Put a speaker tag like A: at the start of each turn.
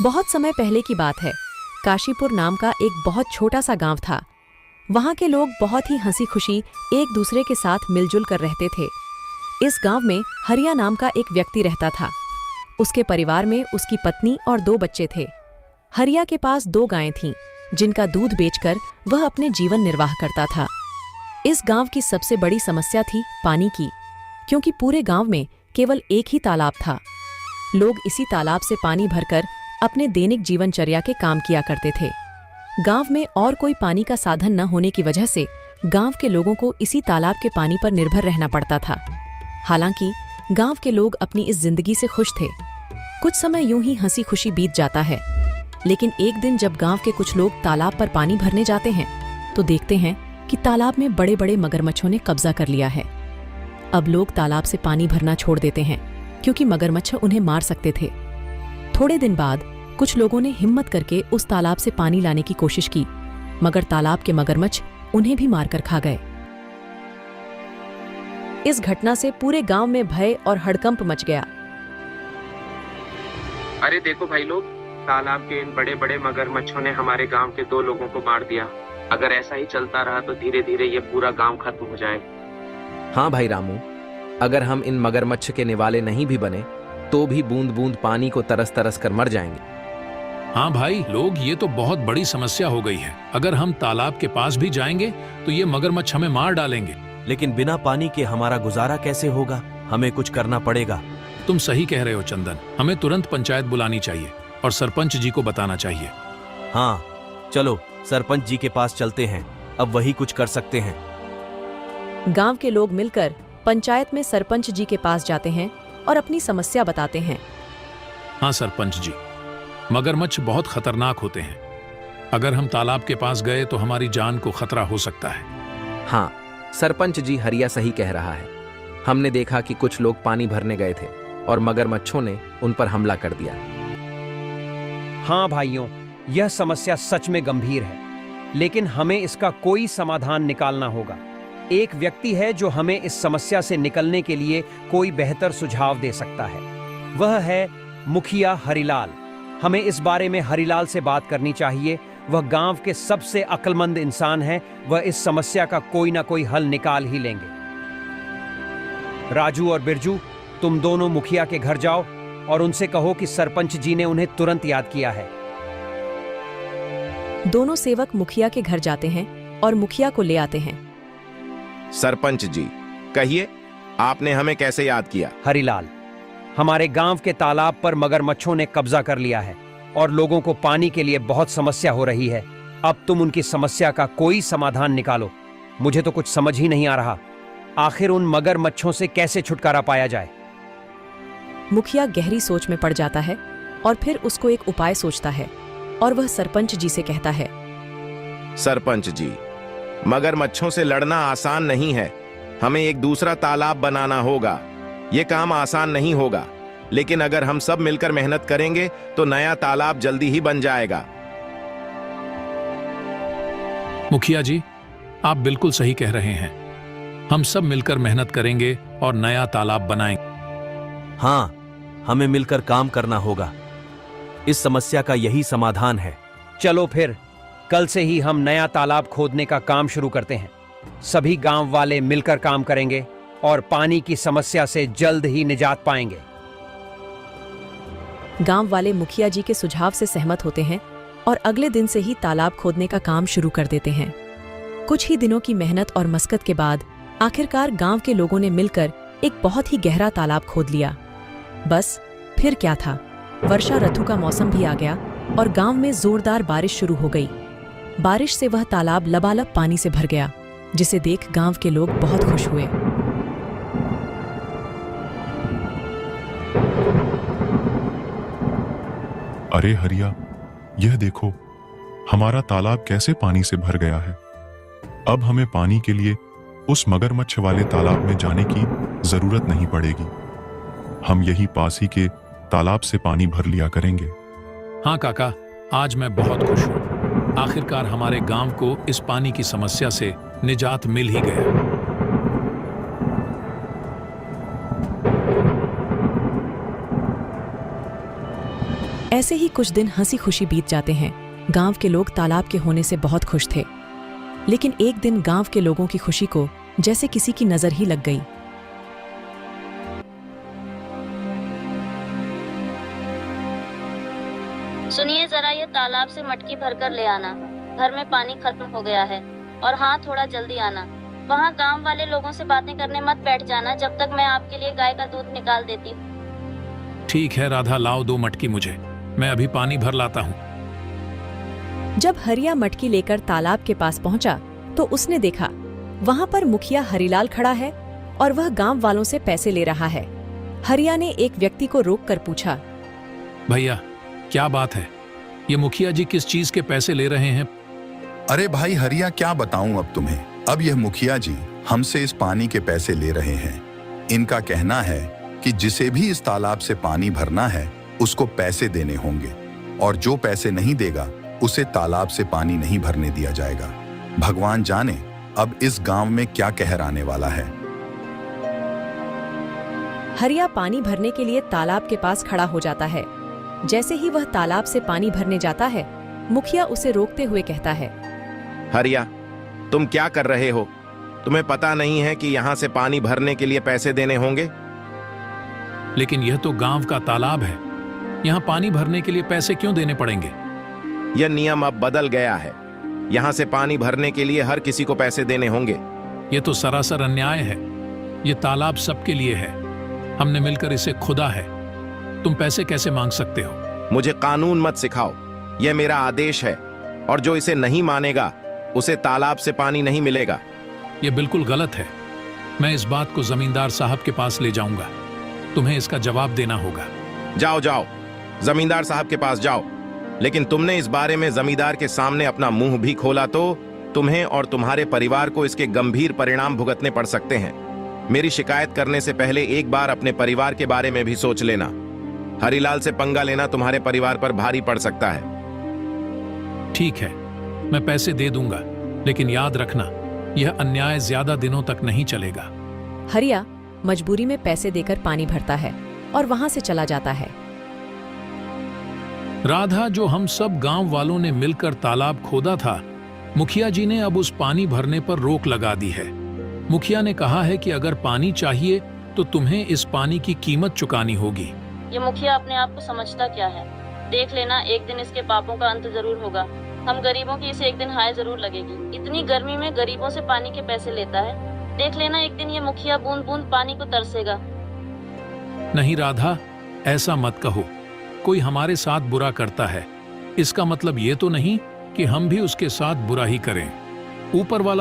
A: बहुत समय पहले की बात है। काशीपुर नाम का एक बहुत छोटा सा गांव था। वहां के लोग बहुत ही हंसी खुशी एक दूसरे के साथ मिलजुल कर रहते थे। इस गांव में हरिया नाम का एक व्यक्ति रहता था। उसके परिवार में उसकी पत्नी और 2 बच्चे थे। हरिया के पास 2 गायें थीं, जिनका दूध बेचकर वह अपने जीवन निर्वाह करता था। इस गांव की सबसे बड़ी समस्या थी पानी की, क्योंकि पूरे गांव में केवल एक ही तालाब था। लोग इसी तालाब से पानी भरकर अपने दैनिक जीवनचर्या के काम किया करते थे। गांव में और कोई पानी का साधन न होने की वजह से गांव के लोगों को इसी तालाब के पानी पर निर्भर रहना पड़ता था। हालांकि गांव के लोग अपनी इस जिंदगी से खुश थे। कुछ समय यूं ही हंसी खुशी बीत जाता है, लेकिन एक दिन जब गांव के कुछ लोग तालाब पर पानी भरने जाते हैं तो देखते हैं कि तालाब में बड़े बड़े मगरमच्छों ने कब्जा कर लिया है। अब लोग तालाब से पानी भरना छोड़ देते हैं, क्योंकि मगरमच्छ उन्हें मार सकते थे। थोड़े दिन बाद कुछ लोगों ने हिम्मत करके उस तालाब से पानी लाने की कोशिश की, मगर तालाब के मगरमच्छ उन्हें भी मारकर खा गए। इस घटना से पूरे गांव में भय और हड़कंप मच गया।
B: अरे देखो भाई लोग, तालाब के इन बड़े बड़े मगरमच्छों ने हमारे गांव के 2 लोगों को मार दिया। अगर ऐसा ही चलता रहा तो धीरे धीरे ये पूरा गांव खत्म हो जाएगा।
C: हाँ भाई रामू, अगर हम इन मगरमच्छ के निवाले नहीं भी बने तो भी बूंद बूंद पानी को तरस तरस कर मर जाएंगे।
D: हाँ भाई लोग, ये तो बहुत बड़ी समस्या हो गई है। अगर हम तालाब के पास भी जाएंगे तो ये मगरमच्छ हमें मार डालेंगे।
E: लेकिन बिना पानी के हमारा गुजारा कैसे होगा? हमें कुछ करना पड़ेगा।
D: तुम सही कह रहे हो चंदन, हमें तुरंत पंचायत बुलानी चाहिए और सरपंच जी को बताना चाहिए।
E: हाँ चलो सरपंच जी के पास चलते हैं, अब वही कुछ कर सकते हैं।
A: गांव के लोग मिलकर पंचायत में सरपंच जी के पास जाते हैं और अपनी समस्या बताते हैं।
D: हाँ सरपंच जी, मगरमच्छ बहुत खतरनाक होते हैं। अगर हम तालाब के पास गए तो हमारी जान को खतरा हो सकता है।
C: हाँ सरपंच जी, हरिया सही कह रहा है। हमने देखा कि कुछ लोग पानी भरने गए थे और मगरमच्छों ने उन पर हमला कर दिया।
F: हाँ भाइयों, यह समस्या सच में गंभीर है, लेकिन हमें इसका कोई समाधान निकालना होगा। एक व्यक्ति है जो हमें इस समस्या से निकलने के लिए कोई बेहतर सुझाव दे सकता है। वह है मुखिया हरिलाल। हमें इस बारे में हरिलाल से बात करनी चाहिए। वह गांव के सबसे अक्लमंद इंसान है। वह इस समस्या का कोई ना कोई हल निकाल ही लेंगे। राजू और बिरजू, तुम दोनों मुखिया के घर जाओ और उनसे कहो कि सरपंच जी ने उन्हें तुरंत याद किया है।
A: दोनों सेवक मुखिया के घर जाते हैं और मुखिया को ले आते हैं।
G: सरपंच जी, कहिए आपने हमें कैसे याद किया?
F: हरिलाल, हमारे गांव के तालाब पर मगरमच्छों ने कब्जा कर लिया है और लोगों को पानी के लिए बहुत समस्या हो रही है। अब तुम उनकी समस्या का कोई समाधान निकालो। मुझे तो कुछ समझ ही नहीं आ रहा, आखिर उन मगरमच्छों से कैसे छुटकारा पाया जाए।
A: मुखिया गहरी सोच में पड़ जाता है और फिर उसको एक उपाय सोचता है और वह सरपंच जी से कहता है।
G: सरपंच जी, मगरमच्छों से लड़ना आसान नहीं है। हमें एक दूसरा तालाब बनाना होगा। ये काम आसान नहीं होगा, लेकिन अगर हम सब मिलकर मेहनत करेंगे तो नया तालाब जल्दी ही बन जाएगा।
D: मुखिया जी, आप बिल्कुल सही कह रहे हैं। हम सब मिलकर मेहनत करेंगे और नया तालाब बनाएंगे।
E: हाँ, हमें मिलकर काम करना होगा। इस समस्या का यही समाधान है।
F: चलो फिर कल से ही हम नया तालाब खोदने का काम शुरू करते हैं। सभी गांव वाले मिलकर काम करेंगे और पानी की समस्या से जल्द ही निजात पाएंगे।
A: गांव वाले मुखिया जी के सुझाव से सहमत होते हैं और अगले दिन से ही तालाब खोदने का काम शुरू कर देते हैं। कुछ ही दिनों की मेहनत और मशक्कत के बाद आखिरकार गांव के लोगों ने मिलकर एक बहुत ही गहरा तालाब खोद लिया। बस फिर क्या था, वर्षा ऋतु का मौसम भी आ गया और गांव में जोरदार बारिश शुरू हो गई। बारिश से वह तालाब लबालब पानी से भर गया, जिसे देख गांव के लोग बहुत खुश हुए।
H: अरे हरिया, यह देखो, हमारा तालाब कैसे पानी से भर गया है। अब हमें पानी के लिए उस मगरमच्छ वाले तालाब में जाने की जरूरत नहीं पड़ेगी। हम यही पास ही के तालाब से पानी भर लिया करेंगे।
D: हाँ काका, आज मैं बहुत खुश हूँ। आखिरकार हमारे गांव को इस पानी की समस्या से निजात मिल ही गया।
A: ऐसे ही कुछ दिन हंसी खुशी बीत जाते हैं। गांव के लोग तालाब के होने से बहुत खुश थे, लेकिन एक दिन गांव के लोगों की खुशी को जैसे किसी की नजर ही लग गई।
I: सुनिए जरा, ये तालाब से मटकी भरकर ले आना। घर में पानी खत्म हो गया है। और हाँ, थोड़ा जल्दी आना। वहाँ गांव वाले लोगों से बातें करने मत बैठ जाना जब तक मैं आपके लिए गाय का दूध निकाल देती हूँ।
D: ठीक है राधा, लाओ 2 मटकी मुझे, मैं अभी पानी भर लाता हूँ।
A: जब हरिया मटकी लेकर तालाब के पास पहुंचा तो उसने देखा वहां पर मुखिया हरिलाल खड़ा है और वह गांव वालों से पैसे ले रहा है। हरिया ने एक व्यक्ति को रोककर पूछा,
D: भैया क्या बात है? ये मुखिया जी किस चीज के पैसे ले रहे हैं?
J: अरे भाई हरिया, क्या बताऊं अब तुम्हें। अब यह मुखिया जी हमसे इस पानी के पैसे ले रहे हैं। इनका कहना है कि जिसे भी इस तालाब से पानी भरना है उसको पैसे देने होंगे, और जो पैसे नहीं देगा उसे तालाब से पानी नहीं भरने दिया जाएगा। भगवान जाने अब इस गांव में क्या कहर आने वाला है।
A: हरिया पानी भरने के लिए तालाब के पास खड़ा हो जाता है। जैसे ही वह तालाब से पानी भरने जाता है, मुखिया उसे रोकते हुए कहता है,
G: हरिया, तुम क्या कर रहे हो? तुम्हें पता नहीं है कि यहाँ से पानी भरने के लिए पैसे देने होंगे?
D: लेकिन यह तो गांव का तालाब है, यहाँ पानी भरने के लिए पैसे क्यों देने पड़ेंगे?
G: यह नियम अब बदल गया है। यहाँ से पानी भरने के लिए हर किसी को पैसे देने होंगे।
D: ये तो सरासर अन्याय है। ये तालाब सबके लिए है, हमने मिलकर इसे खुदा है। तुम पैसे कैसे मांग सकते हो?
G: मुझे कानून मत सिखाओ, यह मेरा आदेश है, और जो इसे नहीं मानेगा उसे तालाब से पानी नहीं मिलेगा।
D: ये बिल्कुल गलत है। मैं इस बात को जमींदार साहब के पास ले जाऊंगा। तुम्हें इसका जवाब देना होगा।
G: जाओ जाओ, जमींदार साहब के पास जाओ। लेकिन तुमने इस बारे में जमींदार के सामने अपना मुंह भी खोला तो तुम्हें और तुम्हारे परिवार को इसके गंभीर परिणाम भुगतने पड़ सकते हैं। मेरी शिकायत करने से पहले एक बार अपने परिवार के बारे में भी सोच लेना। हरिलाल से पंगा लेना तुम्हारे परिवार पर भारी पड़ सकता है।
D: ठीक है, मैं पैसे दे दूंगा, लेकिन याद रखना यह अन्याय ज्यादा दिनों तक नहीं चलेगा।
A: हरिया मजबूरी में पैसे देकर पानी भरता है और वहां से चला जाता है।
D: राधा, जो हम सब गांव वालों ने मिलकर तालाब खोदा था, मुखिया जी ने अब उस पानी भरने पर रोक लगा दी है। मुखिया ने कहा है कि अगर पानी चाहिए तो तुम्हें इस पानी की कीमत चुकानी होगी।
I: ये मुखिया अपने आप को समझता क्या है? देख लेना, एक दिन इसके पापों का अंत जरूर होगा। हम गरीबों की इसे एक दिन हाय जरूर लगेगी। इतनी गर्मी में गरीबों से पानी के पैसे लेता है। देख लेना, एक दिन ये मुखिया बूंद बूंद पानी को तरसेगा।
D: नहीं राधा, ऐसा मत कहो। कोई हमारे साथ बुरा करता है, इसका मतलब ये तो नहीं कि हम भी उसके साथ बुरा ही करें। ऊपर वाला